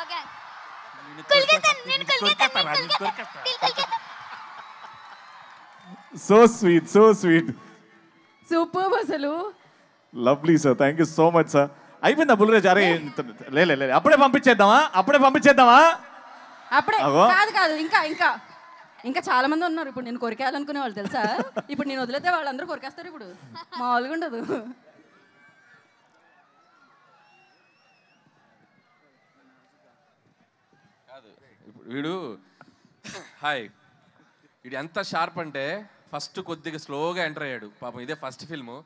Okay కొల్గేతాను నేను కొల్గేతాను so sweet super అసలు. Lovely sir, thank you so much sir. అయిపోయిందా బుల్రాజ్? అరే లే అప్పుడే పంపించేద్దామా? అప్పుడే అగో. కాదు ఇంకా చాలా మంది ఉన్నారు. ఇప్పుడు నేను కొరికేయాలనుకునే వాళ్ళు తెలుసా? ఇప్పుడు నేను వదిలేతే వాళ్ళందరూ కొరికేస్తారు. ఇప్పుడు మామూలుగా ఉండదు. వీడు హాయ్ వీడు ఎంత షార్ప్ అంటే ఫస్ట్ కొద్దిగా స్లోగా ఎంటర్ అయ్యాడు పాపం. ఇదే ఫస్ట్ ఫిల్ము,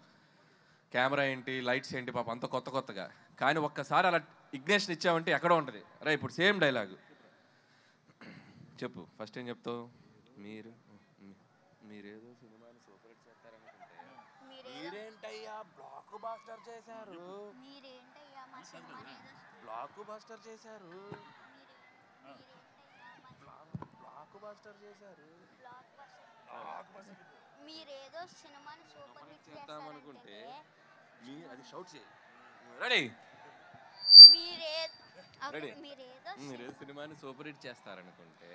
కెమెరా ఏంటి లైట్స్ ఏంటి పాపం అంత కొత్తగా. కానీ ఒక్కసారి అలా ఇగ్నేషన్ ఇచ్చామంటే ఎక్కడో ఉంటుంది. రా ఇప్పుడు సేమ్ డైలాగు చెప్పు. ఫస్ట్ ఏం చెప్తావు? మీరేదో సినిమాని సూపర్ హిట్ చేస్తారనుకుంటే మీరేంటయ్యా బ్లాక్ బాస్టర్ చేశారు. మీరేదో సినిమాని సూపర్ హిట్ చేస్తామనుకుంటే అది షౌట్ చేయి. రెడీ? మీరేదో సినిమాని సూపర్ హిట్ చేస్తారనుకుంటే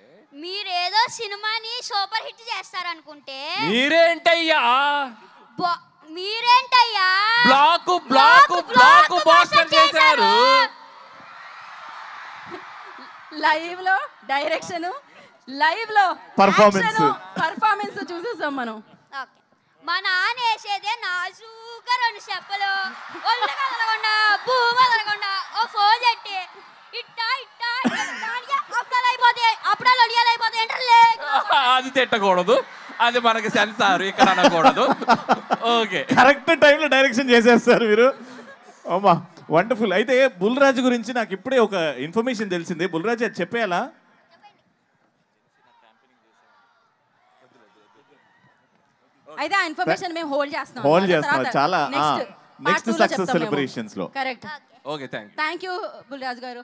మీరేంటయ్యా బ్లాక్ బాస్టర్ చేశారు. లైవ్ లో డైరెక్షన్, లైవ్ లో పర్ఫార్మెన్స్ చూసేసాం మనం. మా నాన్న వేసేదే నాజూగా 2 చెప్పలు ఒళ్ళు కదలకుండా భూమి కదలకుండా ఓ ఫోజ్ ఎట్టి ఇట్టా అప్పుడాలు ఒడియాలైపోతాయి. అది తిట్టకూడదు, అది మనకి సెన్సార్ ఇక్కడ అనకూడదు. ఓకే, కరెక్ట్ టైంలో డైరెక్షన్ చేసేస్తారు మీరు. అమ్మా వండర్ఫుల్. అయితే బుల్రాజు గురించి నాకు ఇప్పుడే ఒక ఇన్ఫర్మేషన్ తెలిసింది. బుల్రాజు అది చెప్పేయాలా? అయితే ఆ ఇన్ఫర్మేషన్ మేము హోల్డ్ చేస్తున్నాం. చాలా నెక్స్ట్ సక్సెస్ సెలబ్రేషన్స్ లో. Correct. Okay, thank you Bulraju గారు.